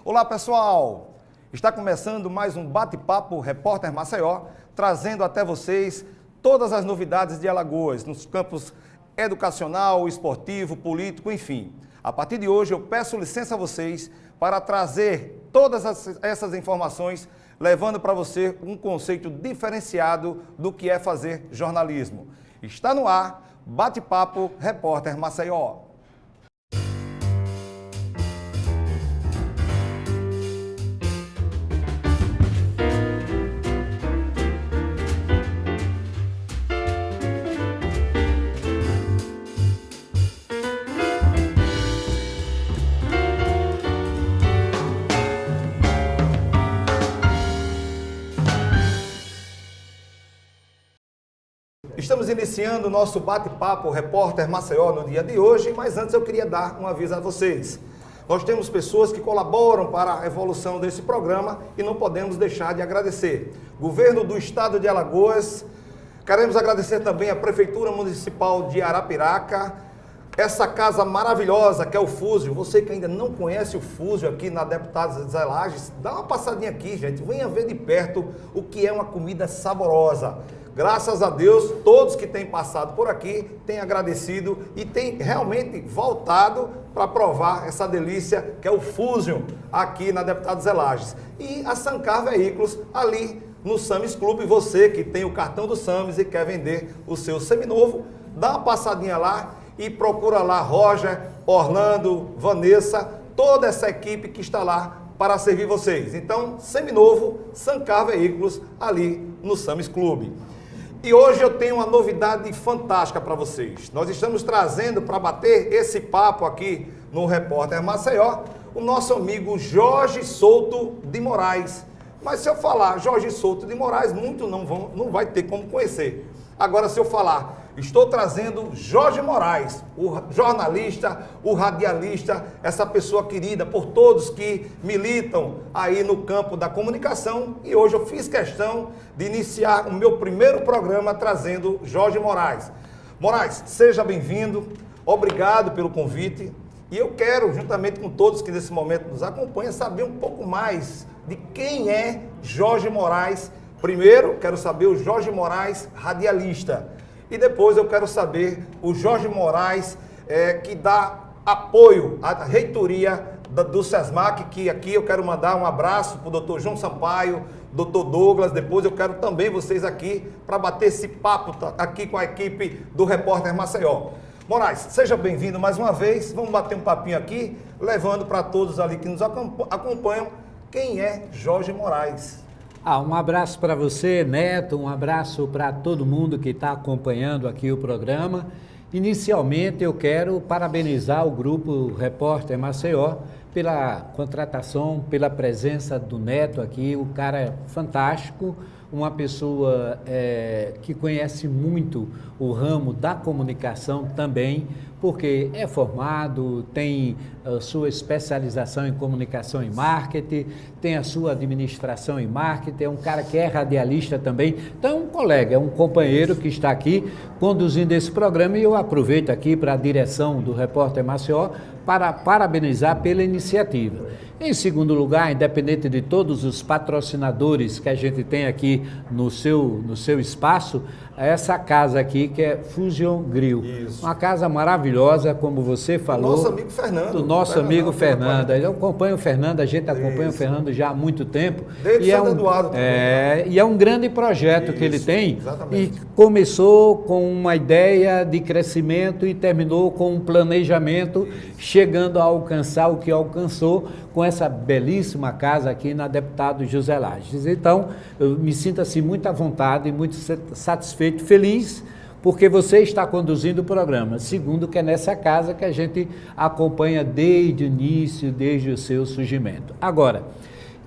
Olá, pessoal! Está começando mais um bate-papo Repórter Maceió, trazendo até vocês todas as novidades de Alagoas, nos campos educacional, esportivo, político, enfim. A partir de hoje, eu peço licença a vocês para trazer todas essas informações, levando para você um conceito diferenciado do que é fazer jornalismo. Está no ar, Bate-Papo Repórter Maceió. Estamos iniciando o nosso bate-papo Repórter Maceió no dia de hoje, mas antes eu queria dar um aviso a vocês. Nós temos pessoas que colaboram para a evolução desse programa e não podemos deixar de agradecer. Governo do Estado de Alagoas, queremos agradecer também a Prefeitura Municipal de Arapiraca, essa casa maravilhosa que é o Fúzio. Você que ainda não conhece o Fúzio aqui na Deputados Zé Lages, dá uma passadinha aqui, gente. Venha ver de perto o que é uma comida saborosa. Graças a Deus, todos que têm passado por aqui têm agradecido e têm realmente voltado para provar essa delícia que é o Fusion aqui na Deputados Zé Lages. E a Sancar Veículos ali no Sames Clube. Você que tem o cartão do Sames e quer vender o seu seminovo, dá uma passadinha lá e procura lá Roger, Orlando, Vanessa, toda essa equipe que está lá para servir vocês. Então, seminovo, Sancar Veículos ali no Sames Clube. E hoje eu tenho uma novidade fantástica para vocês. Nós estamos trazendo para bater esse papo aqui no Repórter Maceió o nosso amigo Jorge Souto de Moraes. Mas se eu falar Jorge Souto de Moraes, muito não vai ter como conhecer. Agora, se eu falar, estou trazendo Jorge Moraes, o jornalista, o radialista, essa pessoa querida por todos que militam aí no campo da comunicação. E hoje eu fiz questão de iniciar o meu primeiro programa trazendo Jorge Moraes. Moraes, seja bem-vindo, obrigado pelo convite. E eu quero, juntamente com todos que nesse momento nos acompanham, saber um pouco mais de quem é Jorge Moraes. Primeiro, quero saber o Jorge Moraes radialista. E depois eu quero saber o Jorge Moraes, que dá apoio à reitoria do SESMAC, que aqui eu quero mandar um abraço para o doutor João Sampaio, doutor Douglas. Depois eu quero também vocês aqui para bater esse papo aqui com a equipe do Repórter Maceió. Moraes, seja bem-vindo mais uma vez. Vamos bater um papinho aqui, levando para todos ali que nos acompanham quem é Jorge Moraes. Um abraço para você, Neto, um abraço para todo mundo que está acompanhando aqui o programa. Inicialmente, eu quero parabenizar o Grupo Repórter Maceió pela contratação, pela presença do Neto aqui. O cara é fantástico, uma pessoa que conhece muito o ramo da comunicação também, porque é formado, tem a sua especialização em comunicação e marketing, tem a sua administração em marketing, é um cara que é radialista também. Então é um colega, é um companheiro que está aqui conduzindo esse programa, e eu aproveito aqui para a direção do Repórter Maceió para parabenizar pela iniciativa. Em segundo lugar, independente de todos os patrocinadores que a gente tem aqui no seu espaço, essa casa aqui que é Fusion Grill. Isso. Uma casa maravilhosa, como você falou. Do nosso amigo Fernando. Do nosso amigo Fernando. Eu acompanho o Fernando, a gente acompanha o Fernando já há muito tempo. Desde Santo Eduardo também. E é um grande projeto que ele tem. Exatamente. E começou com uma ideia de crescimento e terminou com um planejamento, chegando a alcançar o que alcançou com essa belíssima casa aqui na Deputado José Lages. Então, eu me sinto assim muito à vontade, muito satisfeito, feliz, porque você está conduzindo o programa. Segundo, que é nessa casa que a gente acompanha desde o início, desde o seu surgimento. Agora,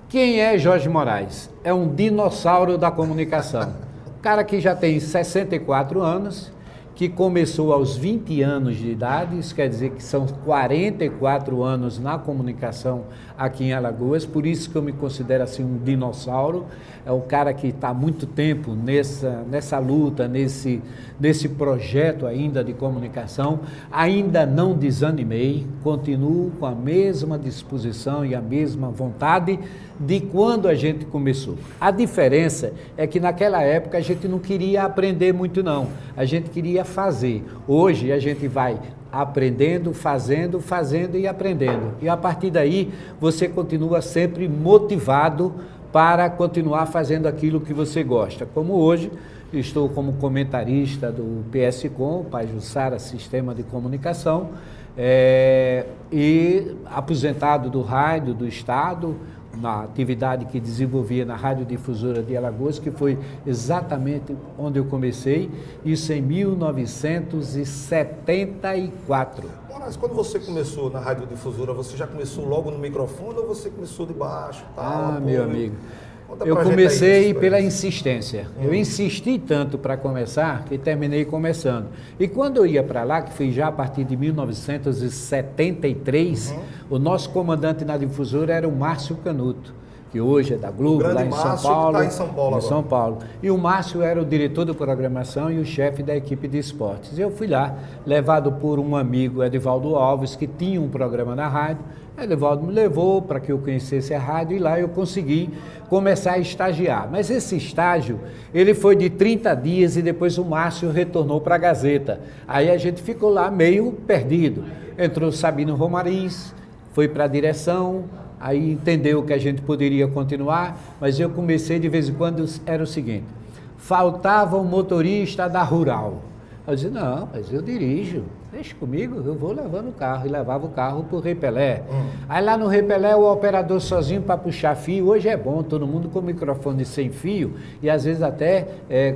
quem é Jorge Moraes? É um dinossauro da comunicação. Cara que já tem 64 anos que começou aos 20 anos de idade, isso quer dizer que são 44 anos na comunicação aqui em Alagoas, por isso que eu me considero assim um dinossauro, é o cara que está há muito tempo nessa luta, nesse projeto ainda de comunicação, ainda não desanimei, continuo com a mesma disposição e a mesma vontade de quando a gente começou. A diferença é que naquela época a gente não queria aprender muito não, a gente queria fazer. Hoje a gente vai aprendendo, fazendo e aprendendo. E a partir daí você continua sempre motivado para continuar fazendo aquilo que você gosta. Como hoje, estou como comentarista do PSCom, Pajuçara Sistema de Comunicação, e aposentado do rádio do Estado, na atividade que desenvolvia na Radiodifusora de Alagoas, que foi exatamente onde eu comecei, isso em 1974. Mas quando você começou na Radiodifusora, você já começou logo no microfone ou você começou de baixo? Meu amigo, eu comecei pela insistência. Eu insisti tanto para começar que terminei começando. E quando eu ia para lá, que foi já a partir de 1973, o nosso comandante na difusora era o Márcio Canuto, que hoje é da Globo, lá em São Paulo. Está em São Paulo agora. São Paulo. E o Márcio era o diretor de programação e o chefe da equipe de esportes. Eu fui lá, levado por um amigo, Edivaldo Alves, que tinha um programa na rádio. Edivaldo me levou para que eu conhecesse a rádio e lá eu consegui começar a estagiar. Mas esse estágio, ele foi de 30 dias e depois o Márcio retornou para a Gazeta. Aí a gente ficou lá meio perdido. Entrou Sabino Romariz, foi para a direção, aí entendeu que a gente poderia continuar, mas eu comecei de vez em quando, era o seguinte, faltava um motorista da Rural. Eu disse, não, mas eu dirijo, deixa comigo, eu vou levando o carro. E levava o carro para o Repelé. Aí lá no Repelé o operador sozinho para puxar fio, hoje é bom, todo mundo com microfone sem fio e às vezes até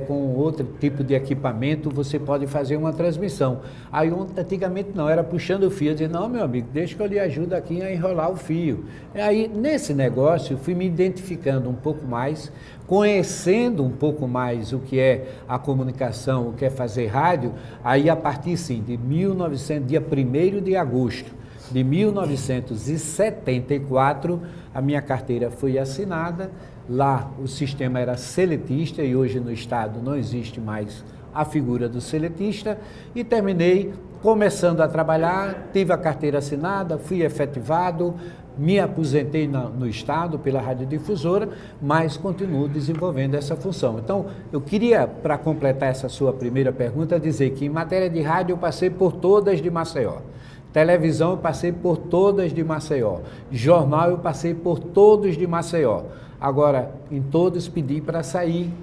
com outro tipo de equipamento você pode fazer uma transmissão. Aí antigamente não, era puxando o fio, eu dizia, não meu amigo, deixa que eu lhe ajudo aqui a enrolar o fio. E aí nesse negócio fui me identificando um pouco mais, conhecendo um pouco mais o que é a comunicação, o que é fazer rádio, aí a partir sim de dia 1º de agosto de 1974, a minha carteira foi assinada, lá o sistema era seletista e hoje no estado não existe mais a figura do seletista e terminei começando a trabalhar, tive a carteira assinada, fui efetivado, me aposentei no Estado pela Radiodifusora, mas continuo desenvolvendo essa função. Então, eu queria, para completar essa sua primeira pergunta, dizer que em matéria de rádio eu passei por todas de Maceió. Televisão eu passei por todas de Maceió. Jornal eu passei por todos de Maceió. Agora, em todos pedi para sair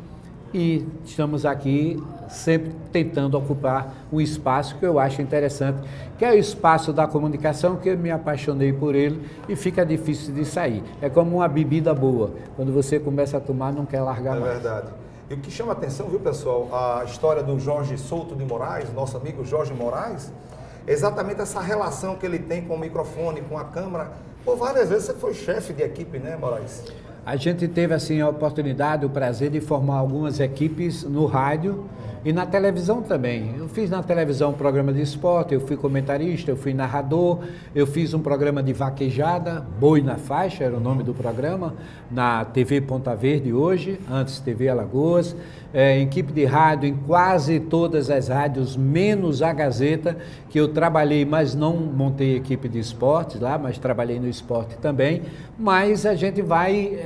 e estamos aqui sempre tentando ocupar um espaço que eu acho interessante, que é o espaço da comunicação, que eu me apaixonei por ele e fica difícil de sair. É como uma bebida boa, quando você começa a tomar não quer largar mais. É verdade. E o que chama a atenção, viu pessoal, a história do Jorge Souto de Moraes, nosso amigo Jorge Moraes, é exatamente essa relação que ele tem com o microfone, com a câmera. Por várias vezes você foi chefe de equipe, né, Moraes? A gente teve assim a oportunidade, o prazer de formar algumas equipes no rádio e na televisão também. Eu fiz na televisão um programa de esporte, eu fui comentarista, eu fui narrador, eu fiz um programa de vaquejada, Boi na Faixa era o nome do programa, na TV Ponta Verde hoje, antes TV Alagoas, equipe de rádio em quase todas as rádios, menos a Gazeta, que eu trabalhei, mas não montei equipe de esportes lá, mas trabalhei no esporte também, mas a gente vai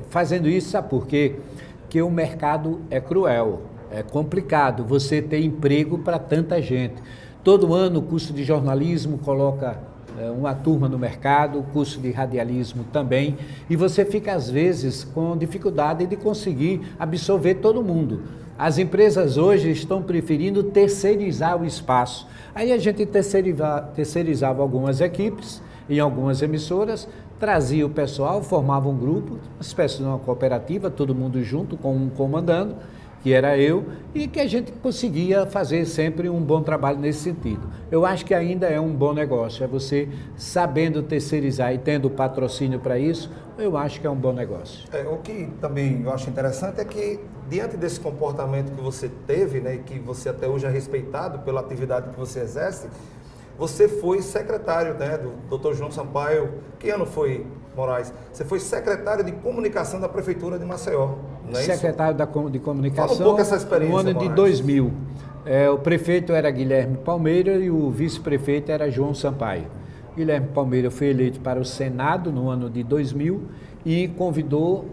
fazendo isso, sabe por quê? Porque o mercado é cruel. É complicado você ter emprego para tanta gente. Todo ano o curso de jornalismo coloca uma turma no mercado, o curso de radialismo também, e você fica às vezes com dificuldade de conseguir absorver todo mundo. As empresas hoje estão preferindo terceirizar o espaço. Aí a gente terceirizava algumas equipes em algumas emissoras, trazia o pessoal, formava um grupo, uma espécie de uma cooperativa, todo mundo junto com um comandando, que era eu, e que a gente conseguia fazer sempre um bom trabalho nesse sentido. Eu acho que ainda é um bom negócio, é você sabendo terceirizar e tendo patrocínio para isso, eu acho que é um bom negócio. O que também eu acho interessante é que, diante desse comportamento que você teve, né, e que você até hoje é respeitado pela atividade que você exerce, você foi secretário, né, do Dr. João Sampaio. Que ano foi, Moraes? Você foi secretário de comunicação da Prefeitura de Maceió, não é secretário de comunicação. Fala um pouco essa experiência, no ano de Moraes. 2000. O prefeito era Guilherme Palmeira e o vice-prefeito era João Sampaio. Guilherme Palmeira foi eleito para o Senado no ano de 2000 e convidou,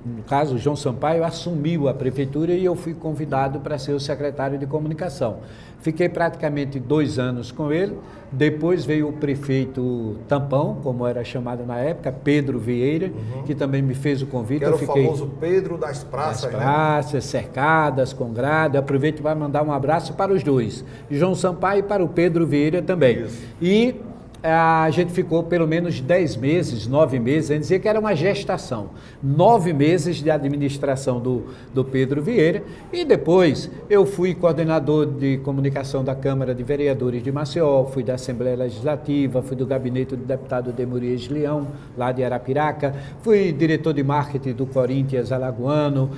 no caso, João Sampaio assumiu a prefeitura e eu fui convidado para ser o secretário de comunicação. Fiquei praticamente 2 anos com ele, depois veio o prefeito Tampão, como era chamado na época, Pedro Vieira, que também me fez o convite. Que era eu fiquei o famoso Pedro das Praças, das praças, cercadas, com grade. Aproveito para mandar um abraço para os dois, João Sampaio e para o Pedro Vieira também. Isso. E a gente ficou pelo menos 10 meses, 9 meses, a gente dizia que era uma gestação. 9 meses de administração do Pedro Vieira e depois eu fui coordenador de comunicação da Câmara de Vereadores de Maceió, fui da Assembleia Legislativa, fui do gabinete do deputado Demorias Leão, lá de Arapiraca, fui diretor de marketing do Corinthians Alagoano,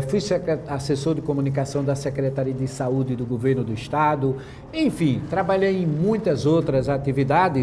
fui assessor de comunicação da Secretaria de Saúde do Governo do Estado, enfim, trabalhei em muitas outras atividades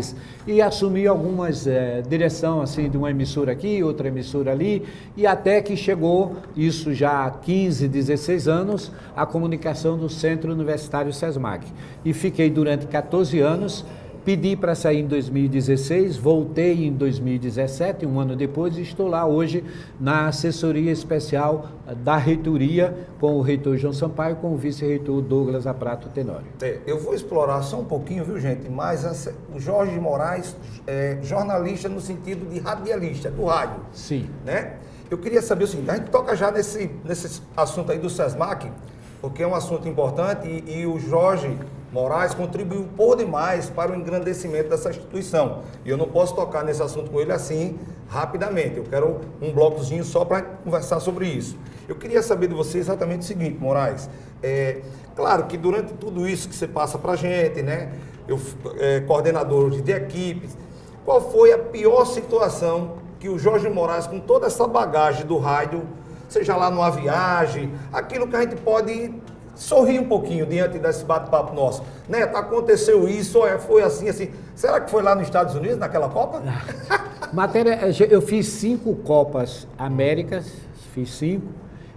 e assumi algumas direção assim de uma emissora aqui, outra emissora ali, e até que chegou, isso já há 15, 16 anos, a comunicação do Centro Universitário SESMAC. E fiquei durante 14 anos, pedi para sair em 2016, voltei em 2017, um ano depois, e estou lá hoje na assessoria especial da reitoria com o reitor João Sampaio, com o vice-reitor Douglas Aprato Tenório. Eu vou explorar só um pouquinho, viu, gente? Mas o Jorge Moraes é jornalista no sentido de radialista, do rádio. Sim. Né? Eu queria saber o seguinte, a gente toca já nesse assunto aí do SESMAC, porque é um assunto importante e o Jorge Moraes contribuiu por demais para o engrandecimento dessa instituição. E eu não posso tocar nesse assunto com ele assim, rapidamente. Eu quero um blocozinho só para conversar sobre isso. Eu queria saber de você exatamente o seguinte, Moraes. Claro que durante tudo isso que você passa para a gente, né? Coordenador de equipes, qual foi a pior situação que o Jorge Moraes, com toda essa bagagem do rádio, seja lá numa viagem, aquilo que a gente pode sorrir um pouquinho diante desse bate-papo nosso. Neto, aconteceu isso, foi assim, assim. Será que foi lá nos Estados Unidos, naquela Copa? Eu fiz 5 Copas Américas, fiz 5,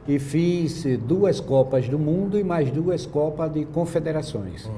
e fiz 2 Copas do Mundo e mais 2 Copas de Confederações.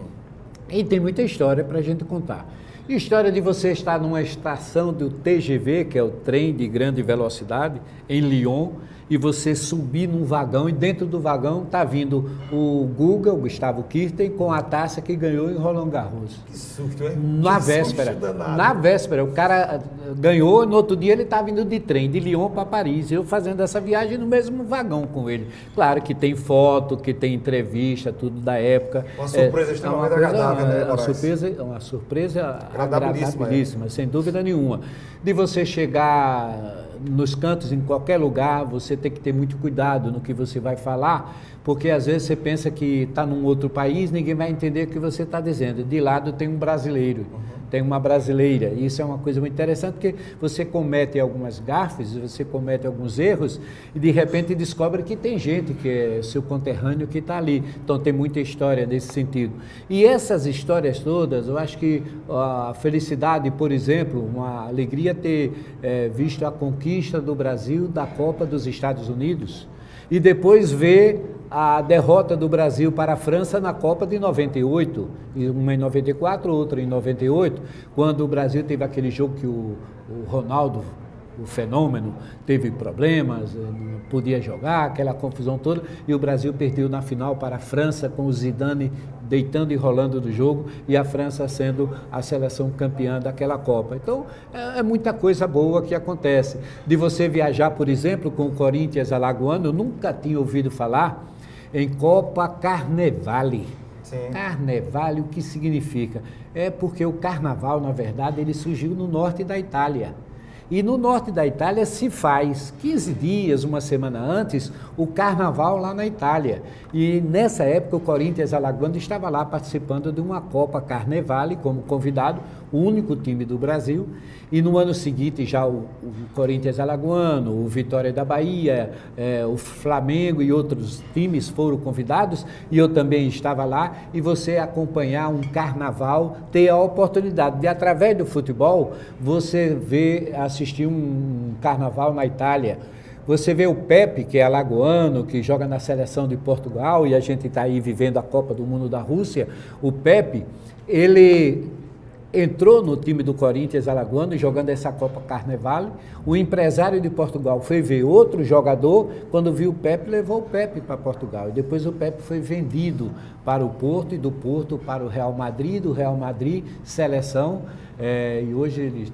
E tem muita história para a gente contar. História de você estar numa estação do TGV, que é o trem de grande velocidade, em Lyon, e você subir num vagão e dentro do vagão está vindo o Guga, o Gustavo Kirten, com a taça que ganhou em Roland Garros. Que susto, hein? Na véspera. Na véspera, o cara ganhou, no outro dia ele está vindo de trem, de Lyon para Paris, eu fazendo essa viagem no mesmo vagão com ele. Claro que tem foto, que tem entrevista, tudo da época. Uma surpresa extremamente agradável, né, Moraes? Uma surpresa agradabilíssima, agradabilíssima, sem dúvida nenhuma. De você chegar nos cantos, em qualquer lugar, você tem que ter muito cuidado no que você vai falar, porque às vezes você pensa que está num outro país, ninguém vai entender o que você está dizendo. De lado tem um brasileiro, tem uma brasileira, e isso é uma coisa muito interessante, porque você comete algumas gafes, você comete alguns erros, e de repente descobre que tem gente que é seu conterrâneo que está ali. Então tem muita história nesse sentido. E essas histórias todas, eu acho que a felicidade, por exemplo, uma alegria ter visto a conquista do Brasil da Copa dos Estados Unidos, e depois ver a derrota do Brasil para a França na Copa de 98, uma em 94, outra em 98, quando o Brasil teve aquele jogo que o Ronaldo, o fenômeno, teve problemas, não podia jogar, aquela confusão toda, e o Brasil perdeu na final para a França, com o Zidane deitando e rolando do jogo, e a França sendo a seleção campeã daquela Copa. Então, é muita coisa boa que acontece. De você viajar, por exemplo, com o Corinthians Alagoano, eu nunca tinha ouvido falar em Copa Carnevale. Sim. Carnevale, o que significa? É porque o carnaval, na verdade, ele surgiu no norte da Itália. E no norte da Itália se faz 15 dias, uma semana antes, o carnaval lá na Itália. E nessa época o Corinthians Alagoano estava lá participando de uma Copa Carnevale como convidado, o único time do Brasil. E no ano seguinte já o Corinthians Alagoano, o Vitória da Bahia, o Flamengo e outros times foram convidados, e eu também estava lá. E você acompanhar um carnaval, ter a oportunidade de, através do futebol, você assistir um carnaval na Itália. Você vê o Pepe, que é alagoano, que joga na seleção de Portugal, e a gente está aí vivendo a Copa do Mundo da Rússia. O Pepe, ele entrou no time do Corinthians Alagoano, jogando essa Copa Carnevale. O empresário de Portugal foi ver outro jogador, quando viu o Pepe, levou o Pepe para Portugal. E depois o Pepe foi vendido para o Porto, e do Porto para o Real Madrid, do Real Madrid, seleção. E hoje ele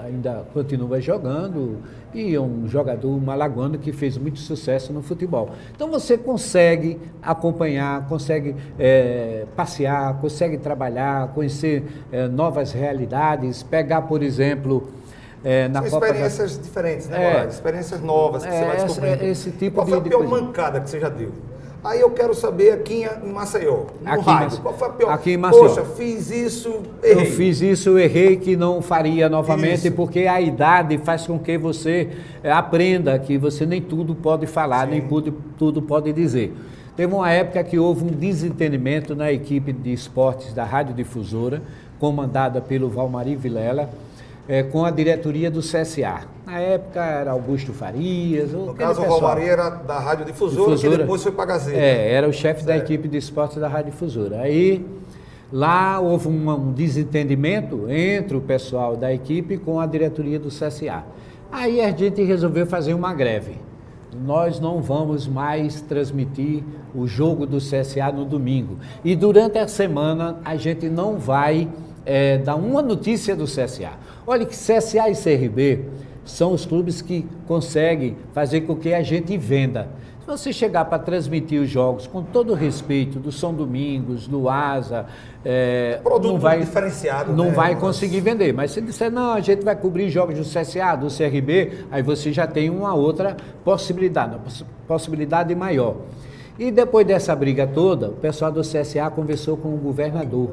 ainda continua jogando, e é um jogador alagoano que fez muito sucesso no futebol. Então você consegue acompanhar, consegue passear, consegue trabalhar, conhecer novas realidades, pegar, por exemplo, na Copa experiências diferentes, né, Moraes? Experiências novas que você vai descobrindo. Esse tipo Qual foi a de pior coisa. mancada que você já deu? Aí eu quero saber aqui em Maceió, no rádio, qual foi a pior? Aqui em Maceió. Poxa, fiz isso, errei. Eu fiz isso, errei, que não faria novamente, Isso. porque a idade faz com que você aprenda que você nem tudo pode falar, nem tudo pode dizer. Teve uma época que houve um desentendimento na equipe de esportes da Rádio Difusora, comandada pelo Valmari Vilela, com a diretoria do CSA. Na época era Augusto Farias. No caso, o Valmari era da Rádio Difusora, que depois foi para a Gazeta. Era o chefe da equipe de esportes da Rádio Difusora. Aí, lá houve um desentendimento entre o pessoal da equipe com a diretoria do CSA. Aí a gente resolveu fazer uma greve. Nós não vamos mais transmitir o jogo do CSA no domingo. E durante a semana a gente não vai dar uma notícia do CSA. Olha que CSA e CRB são os clubes que conseguem fazer com que a gente venda. Se você chegar para transmitir os jogos com todo o respeito do São Domingos, do Asa, produto diferenciado, não né? vai conseguir vender. Mas se disser, não, a gente vai cobrir jogos do CSA, do CRB, aí você já tem uma outra possibilidade, uma possibilidade maior. E depois dessa briga toda, o pessoal do CSA conversou com o governador.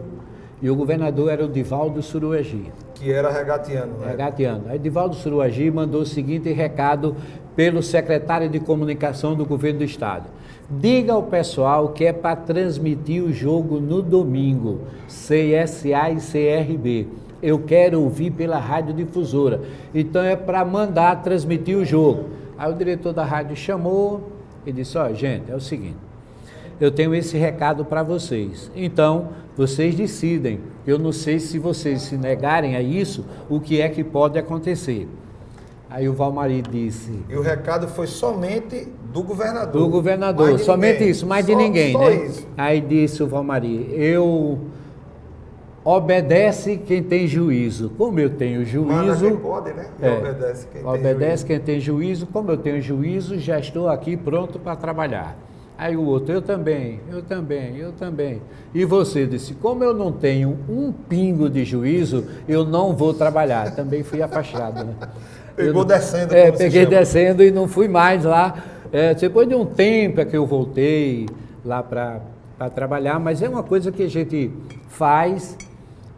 E o governador era o Divaldo Suruagi. Que era regatiano, né? Regatiano. Aí Divaldo Suruagi mandou o seguinte recado pelo secretário de comunicação do governo do estado. Diga ao pessoal que é para transmitir o jogo no domingo, CSA e CRB. Eu quero ouvir pela Rádio Difusora. Então é para mandar transmitir o jogo. Aí o diretor da rádio chamou e disse, gente, é o seguinte, eu tenho esse recado para vocês. Então, vocês decidem. Eu não sei se vocês se negarem a isso, o que é que pode acontecer. Aí o Valmari disse... E o recado foi somente do governador. Do governador, somente ninguém. isso, mais de ninguém, só né? Isso. Aí disse o Valmari, obedece quem tem juízo. Como eu tenho juízo... Manda quem pode, né? E obedece quem tem juízo. Obedece quem tem juízo. Como eu tenho juízo, já estou aqui pronto para trabalhar. Aí o outro, eu também. E você disse, como eu não tenho um pingo de juízo, eu não vou trabalhar. Também fui afastado, né? Pegou descendo. Peguei descendo e não fui mais lá. Depois de um tempo é que eu voltei lá para trabalhar, mas é uma coisa que a gente faz.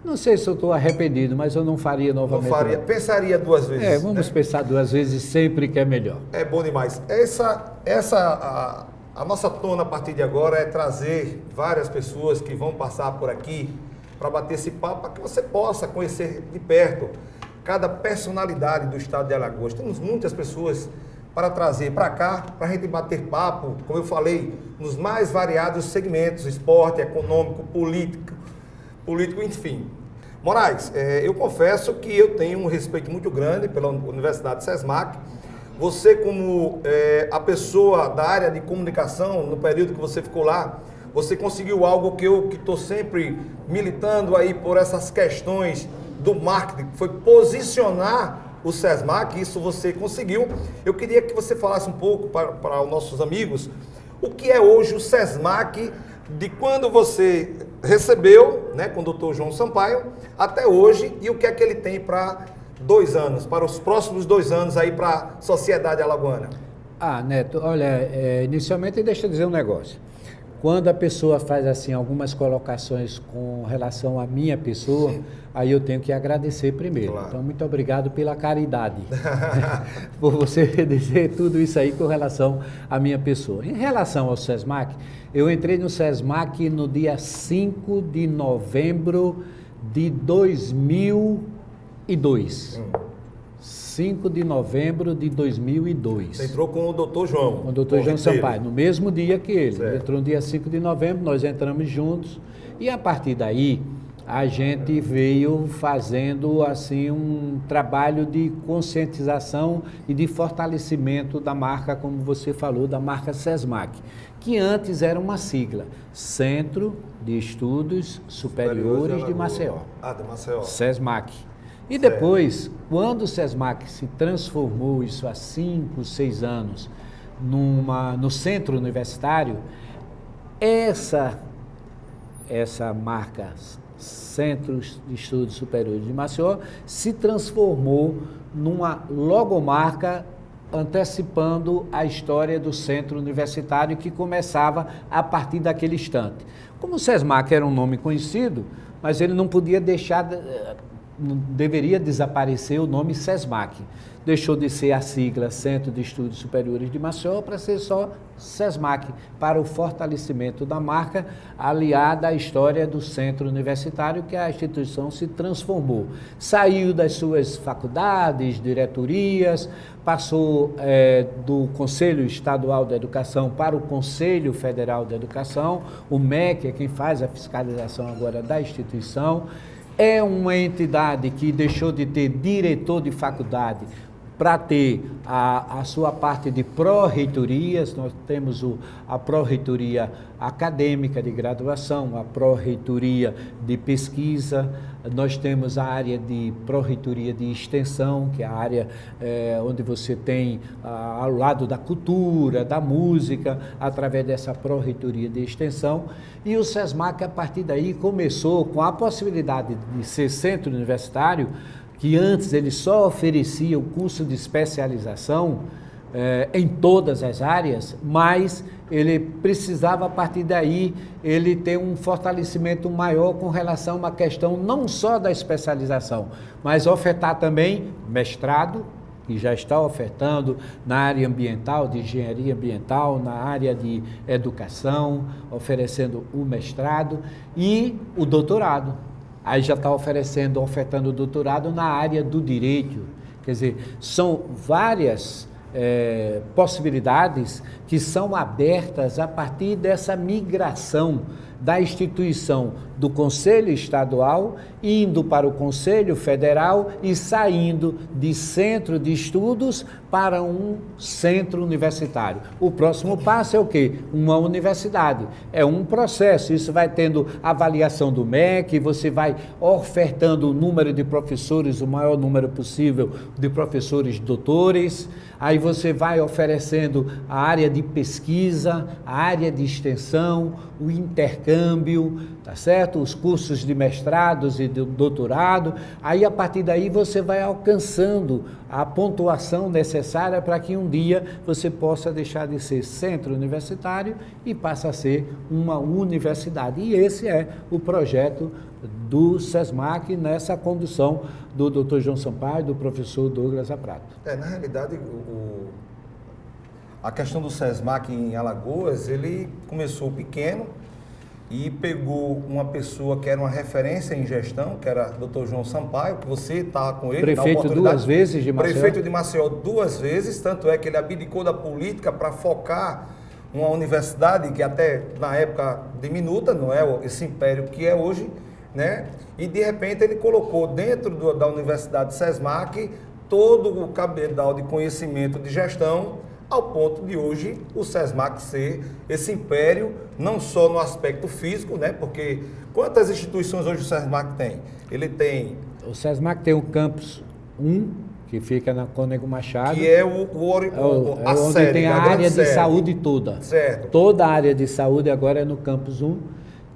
Não sei se eu estou arrependido, mas eu não faria novamente. Não faria, pensaria duas vezes. Vamos pensar duas vezes sempre que é melhor. É bom demais. A nossa tona a partir de agora é trazer várias pessoas que vão passar por aqui para bater esse papo, para que você possa conhecer de perto cada personalidade do estado de Alagoas. Temos muitas pessoas para trazer para cá, para a gente bater papo, como eu falei, nos mais variados segmentos, esporte, econômico, político, enfim. Moraes, eu confesso que eu tenho um respeito muito grande pela Universidade SESMAC. Você, como a pessoa da área de comunicação, no período que você ficou lá, você conseguiu algo que eu estou sempre militando aí por essas questões do marketing, que foi posicionar o SESMAC, isso você conseguiu. Eu queria que você falasse um pouco para os nossos amigos, o que é hoje o SESMAC, de quando você recebeu, né, com o Dr. João Sampaio, até hoje, e o que é que ele tem para 2 anos, para os próximos 2 anos aí para a sociedade alagoana? Neto, olha, inicialmente deixa eu dizer um negócio. Quando a pessoa faz assim algumas colocações com relação à minha pessoa, sim, aí eu tenho que agradecer primeiro. Claro. Então, muito obrigado pela caridade, por você dizer tudo isso aí com relação à minha pessoa. Em relação ao SESMAC, eu entrei no SESMAC no dia 5 de novembro de 2002. 5 de novembro de 2002. Você entrou com o doutor João. Com o doutor João Sampaio, no mesmo dia que ele. Certo. Entrou no dia 5 de novembro, nós entramos juntos e a partir daí a gente veio fazendo assim um trabalho de conscientização e de fortalecimento da marca, como você falou, da marca SESMAC, que antes era uma sigla, Centro de Estudos Superiores de Maceió. De Maceió. SESMAC. E depois, quando o SESMAC se transformou, isso há 5, 6 anos, no centro universitário, essa marca Centros de Estudos Superiores de Maceió se transformou numa logomarca antecipando a história do centro universitário que começava a partir daquele instante. Como o SESMAC era um nome conhecido, mas ele não podia deixar... deveria desaparecer o nome SESMAC. Deixou de ser a sigla Centro de Estudos Superiores de Maceió para ser só SESMAC, para o fortalecimento da marca, aliada à história do centro universitário que a instituição se transformou. Saiu das suas faculdades, diretorias, passou do Conselho Estadual da Educação para o Conselho Federal da Educação, o MEC é quem faz a fiscalização agora da instituição. É uma entidade que deixou de ter diretor de faculdade para ter a sua parte de pró-reitorias. Nós temos a pró-reitoria acadêmica de graduação, a pró-reitoria de pesquisa, nós temos a área de pró-reitoria de extensão, que é a área onde você tem ao lado da cultura, da música, através dessa pró-reitoria de extensão. E o SESMAC, a partir daí, começou com a possibilidade de ser centro universitário, que antes ele só oferecia o curso de especialização em todas as áreas, mas ele precisava, a partir daí, ele ter um fortalecimento maior com relação a uma questão não só da especialização, mas ofertar também mestrado, que já está ofertando na área ambiental, de engenharia ambiental, na área de educação, oferecendo o mestrado e o doutorado. Aí já está ofertando o doutorado na área do direito. Quer dizer, são várias possibilidades que são abertas a partir dessa migração da instituição do Conselho Estadual, indo para o Conselho Federal e saindo de centro de estudos para um centro universitário. O próximo passo é o quê? Uma universidade. É um processo, isso vai tendo avaliação do MEC, você vai ofertando o número de professores, o maior número possível de professores doutores, aí você vai oferecendo a área de pesquisa, a área de extensão, o intercâmbio, tá certo? Os cursos de mestrados e de doutorado, aí a partir daí você vai alcançando a pontuação necessária para que um dia você possa deixar de ser centro universitário e passe a ser uma universidade. E esse é o projeto do SESMAC nessa condução do Dr. João Sampaio e do professor Douglas Aprato. Na realidade, a questão do SESMAC em Alagoas, ele começou pequeno e pegou uma pessoa que era uma referência em gestão, que era o Dr. João Sampaio, que você estava com ele. Prefeito 2 vezes de Maceió. Prefeito de Maceió 2 vezes, tanto é que ele abdicou da política para focar uma universidade que até na época diminuta, não é esse império que é hoje, né? E de repente ele colocou dentro da Universidade SESMAC todo o cabedal de conhecimento de gestão, ao ponto de hoje o SESMAC ser esse império, não só no aspecto físico, né? Porque quantas instituições hoje o SESMAC tem? Ele tem... O SESMAC tem o campus 1, que fica na Cônego Machado. Que é a onde sede, tem a área de saúde toda. Certo. Toda a área de saúde agora é no campus 1.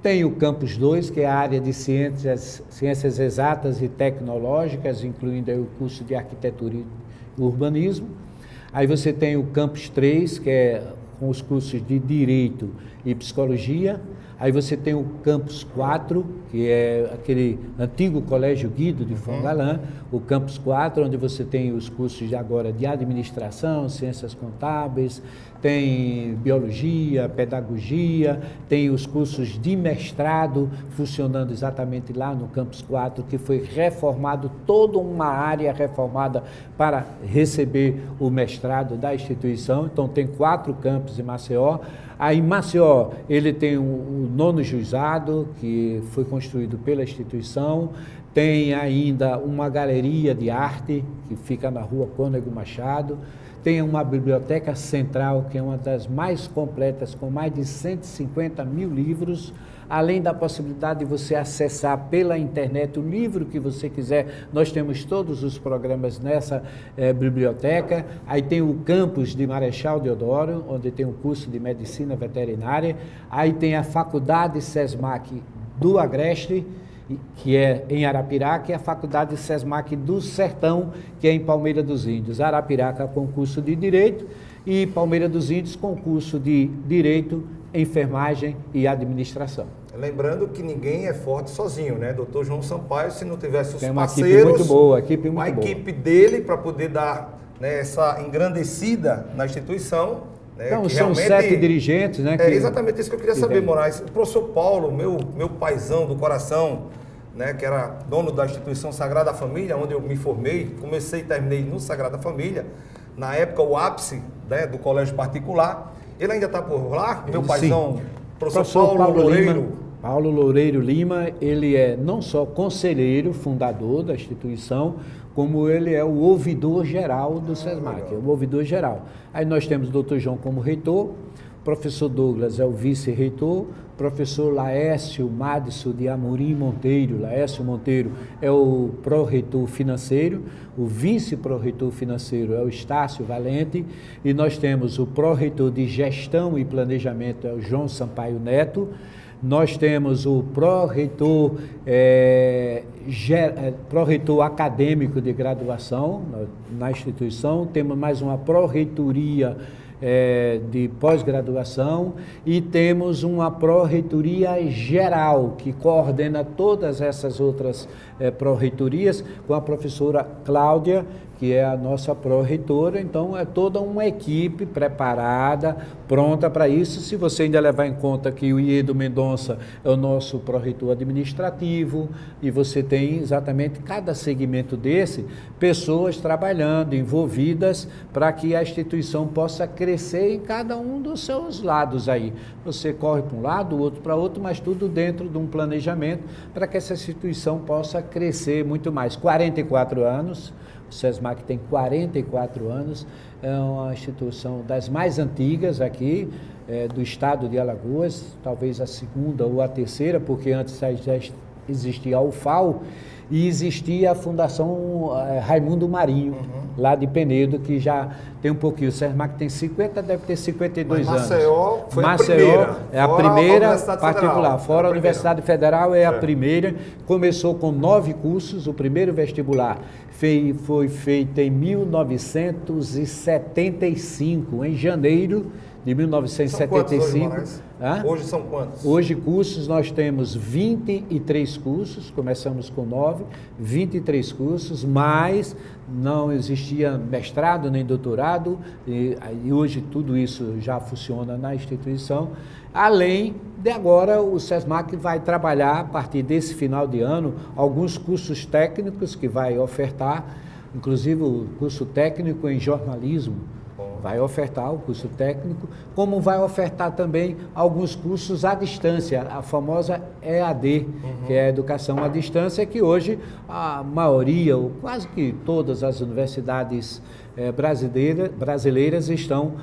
Tem o Campus 2, que é a área de ciências exatas e tecnológicas, incluindo aí o curso de arquitetura e urbanismo. Aí você tem o Campus 3, que é com os cursos de direito e psicologia. Aí você tem o Campus 4, que é aquele antigo Colégio Guido de Fongalã, o Campus 4, onde você tem os cursos de agora de administração, ciências contábeis, tem biologia, pedagogia, tem os cursos de mestrado funcionando exatamente lá no Campus 4, que foi reformado, toda uma área reformada para receber o mestrado da instituição. Então tem 4 campos em Maceió. Aí em Maceió ele tem o 9º juizado, que foi construído pela instituição. Tem ainda uma galeria de arte, que fica na rua Cônego Machado. Tem uma biblioteca central, que é uma das mais completas, com mais de 150 mil livros, além da possibilidade de você acessar pela internet o livro que você quiser. Nós temos todos os programas nessa biblioteca. Aí tem o campus de Marechal Deodoro, onde tem o curso de medicina veterinária. Aí tem a faculdade SESMAC do Agreste, que é em Arapiraca, e a faculdade SESMAC do Sertão, que é em Palmeira dos Índios. Arapiraca com curso de Direito e Palmeira dos Índios com curso de Direito, Enfermagem e Administração. Lembrando que ninguém é forte sozinho, né? Doutor João Sampaio, se não tivesse os tem uma parceiros, equipe muito boa, a equipe dele para poder dar, né, essa engrandecida na instituição. Né, então, são 7 dirigentes, né? É exatamente isso que eu queria saber, Moraes. O professor Paulo, meu paizão do coração, né, que era dono da instituição Sagrada Família, onde eu me formei, comecei e terminei no Sagrada Família, na época o ápice, né, do colégio particular. Ele ainda está por lá, meu paizão, professor Paulo Loureiro. Paulo Loureiro Lima, ele é não só conselheiro, fundador da instituição, como ele é o ouvidor geral do SESMAC, o ouvidor geral. Aí nós temos o Dr. João como reitor, professor Douglas é o vice-reitor, professor Laércio Madison de Amorim Monteiro, Laércio Monteiro é o pró-reitor financeiro, o vice-pró-reitor financeiro é o Estácio Valente, e nós temos o pró-reitor de gestão e planejamento, é o João Sampaio Neto. Nós temos o pró-reitor acadêmico de graduação na instituição, temos mais uma pró-reitoria de pós-graduação e temos uma pró-reitoria geral que coordena todas essas outras pró-reitorias com a professora Cláudia, que é a nossa pró-reitora. Então é toda uma equipe preparada, pronta para isso. Se você ainda levar em conta que o Iedo Mendonça é o nosso pró-reitor administrativo, e você tem exatamente cada segmento desse, pessoas trabalhando, envolvidas, para que a instituição possa crescer em cada um dos seus lados aí. Você corre para um lado, o outro para outro, mas tudo dentro de um planejamento para que essa instituição possa crescer muito mais. 44 anos, o SESMAC tem 44 anos, é uma instituição das mais antigas aqui, do estado de Alagoas, talvez a segunda ou a terceira, porque antes já existia a UFAL e existia a Fundação Raimundo Marinho, lá de Penedo, que já tem um pouquinho. O SESMAC tem 50, deve ter 52 anos. Maceió foi Maceió a primeira. É a primeira particular. Federal. Fora a Universidade Federal é a primeira. Começou com 9 cursos. O primeiro vestibular foi feito em 1975, em janeiro de 1975. Hoje são quantos? Hoje cursos nós temos 23 cursos, começamos com 9, 23 cursos, mas não existia mestrado nem doutorado, e hoje tudo isso já funciona na instituição. Além de agora o SESMAC vai trabalhar a partir desse final de ano alguns cursos técnicos que vai ofertar, inclusive o curso técnico em jornalismo. Vai ofertar o curso técnico, como vai ofertar também alguns cursos à distância, a famosa EAD, que é a educação à distância, que hoje a maioria, ou quase que todas as universidades brasileiras estão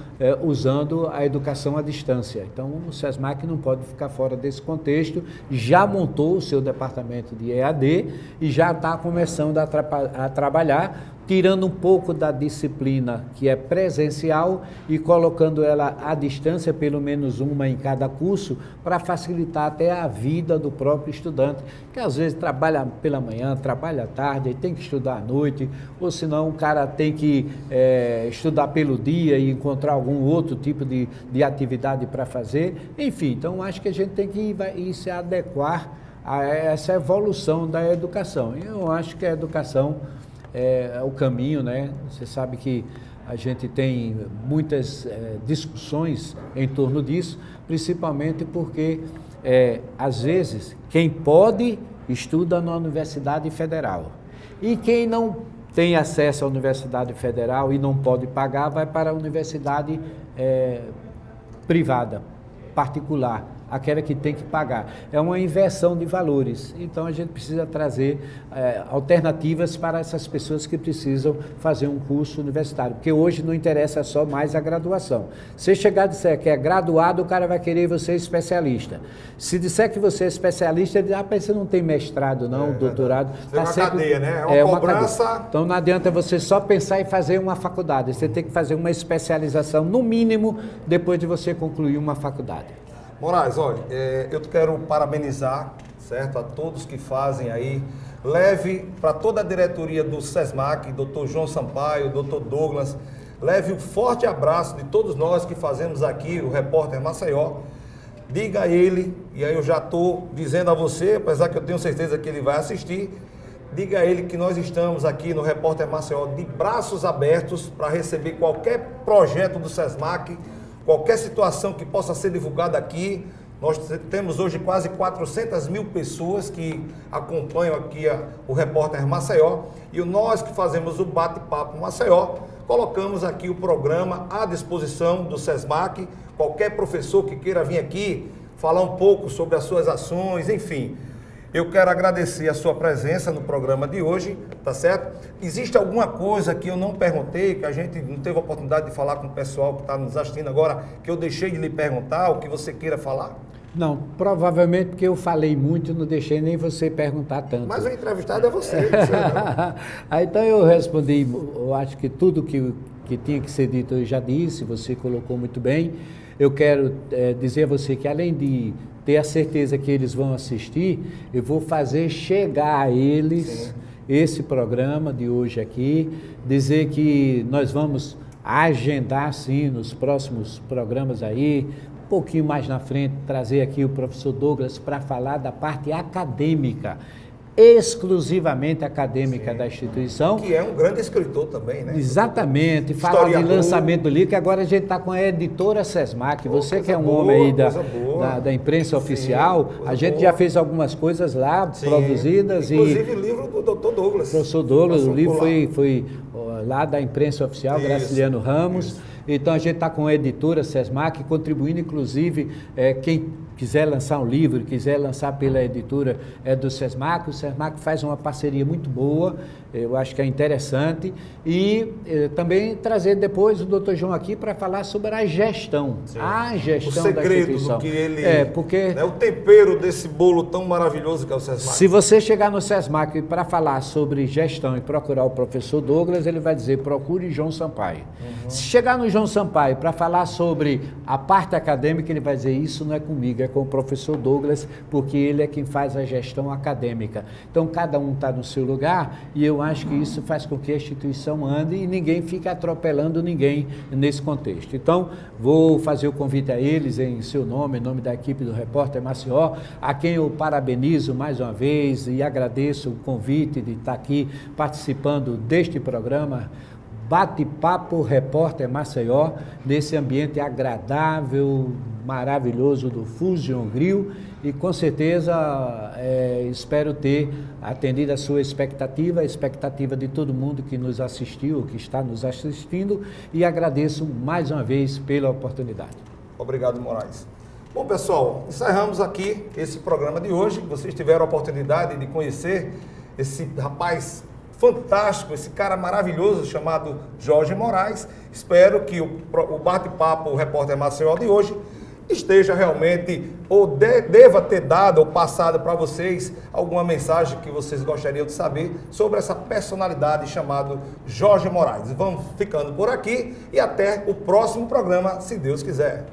usando a educação à distância. Então o SESMAC não pode ficar fora desse contexto, já montou o seu departamento de EAD e já está começando a trabalhar tirando um pouco da disciplina que é presencial e colocando ela à distância, pelo menos uma em cada curso, para facilitar até a vida do próprio estudante, que às vezes trabalha pela manhã, trabalha à tarde, tem que estudar à noite, ou senão o cara tem que estudar pelo dia e encontrar algum outro tipo de atividade para fazer. Enfim, então acho que a gente tem que ir se adequar a essa evolução da educação. Eu acho que a educação é o caminho, né? Você sabe que a gente tem muitas discussões em torno disso, principalmente porque, às vezes, quem pode estuda na Universidade Federal. E quem não tem acesso à Universidade Federal e não pode pagar, vai para a universidade privada, particular, aquela que tem que pagar. É uma inversão de valores. Então, a gente precisa trazer alternativas para essas pessoas que precisam fazer um curso universitário, porque hoje não interessa só mais a graduação. Se chegar e disser que é graduado, o cara vai querer você especialista. Se disser que você é especialista, ele diz, você não tem mestrado, não, doutorado. É uma cadeia, né? É uma cobrança. Cadeia. Então, não adianta você só pensar em fazer uma faculdade. Você tem que fazer uma especialização, no mínimo, depois de você concluir uma faculdade. Moraes, olha, eu quero parabenizar, certo, a todos que fazem aí. Leve para toda a diretoria do SESMAC, doutor João Sampaio, doutor Douglas, leve um forte abraço de todos nós que fazemos aqui o Repórter Maceió. Diga a ele, e aí eu já estou dizendo a você, apesar que eu tenho certeza que ele vai assistir, diga a ele que nós estamos aqui no Repórter Maceió de braços abertos para receber qualquer projeto do SESMAC, qualquer situação que possa ser divulgada aqui. Nós temos hoje quase 400 mil pessoas que acompanham aqui o Repórter Maceió. E nós que fazemos o Bate-Papo Maceió, colocamos aqui o programa à disposição do SESMAC. Qualquer professor que queira vir aqui falar um pouco sobre as suas ações, enfim. Eu quero agradecer a sua presença no programa de hoje, tá certo? Existe alguma coisa que eu não perguntei, que a gente não teve a oportunidade de falar com o pessoal que está nos assistindo agora, que eu deixei de lhe perguntar, o que você queira falar? Não, provavelmente porque eu falei muito e não deixei nem você perguntar tanto. Mas o entrevistado é você, Aí, então eu respondi, eu acho que tudo que tinha que ser dito eu já disse, você colocou muito bem. Eu quero dizer a você que além de ter a certeza que eles vão assistir, eu vou fazer chegar a eles esse programa de hoje aqui, dizer que nós vamos agendar sim nos próximos programas aí, um pouquinho mais na frente, trazer aqui o professor Douglas para falar da parte acadêmica, exclusivamente acadêmica da instituição. Que é um grande escritor também, né? Exatamente, falar de lançamento do livro, que agora a gente está com a editora SESMAC, você que é um homem aí da imprensa oficial, a gente já fez algumas coisas lá, produzidas. Inclusive o livro do Dr. Douglas. Professor Douglas, o livro foi lá da imprensa oficial, Graciliano Ramos. Isso. Então a gente está com a editora SESMAC, contribuindo inclusive quem quiser lançar um livro, quiser lançar pela editora do SESMAC, o SESMAC faz uma parceria muito boa, eu acho que é interessante, e também trazer depois o Dr. João aqui para falar sobre a gestão, a gestão da instituição. O segredo do que ele... porque o tempero desse bolo tão maravilhoso que é o SESMAC. Se você chegar no SESMAC para falar sobre gestão e procurar o professor Douglas, ele vai dizer, procure João Sampaio. Se chegar no João Sampaio para falar sobre a parte acadêmica, ele vai dizer, isso não é comigo, é com o professor Douglas, porque ele é quem faz a gestão acadêmica. Então, cada um está no seu lugar, e eu acho que isso faz com que a instituição ande e ninguém fique atropelando ninguém nesse contexto. Então, vou fazer o convite a eles em seu nome, em nome da equipe do Repórter Maceió, a quem eu parabenizo mais uma vez e agradeço o convite de estar aqui participando deste programa, Bate-Papo Repórter Maceió, nesse ambiente agradável, maravilhoso do Fusion Grill, e com certeza espero ter atendido a sua expectativa, a expectativa de todo mundo que nos assistiu, que está nos assistindo, e agradeço mais uma vez pela oportunidade. Obrigado, Moraes. Bom, pessoal, encerramos aqui esse programa de hoje. Vocês tiveram a oportunidade de conhecer esse rapaz fantástico, esse cara maravilhoso chamado Jorge Moraes. Espero que o Bate-Papo, o Repórter Maceió de hoje, esteja realmente, ou deva ter dado ou passado para vocês alguma mensagem que vocês gostariam de saber sobre essa personalidade chamada Jorge Moraes. Vamos ficando por aqui e até o próximo programa, se Deus quiser.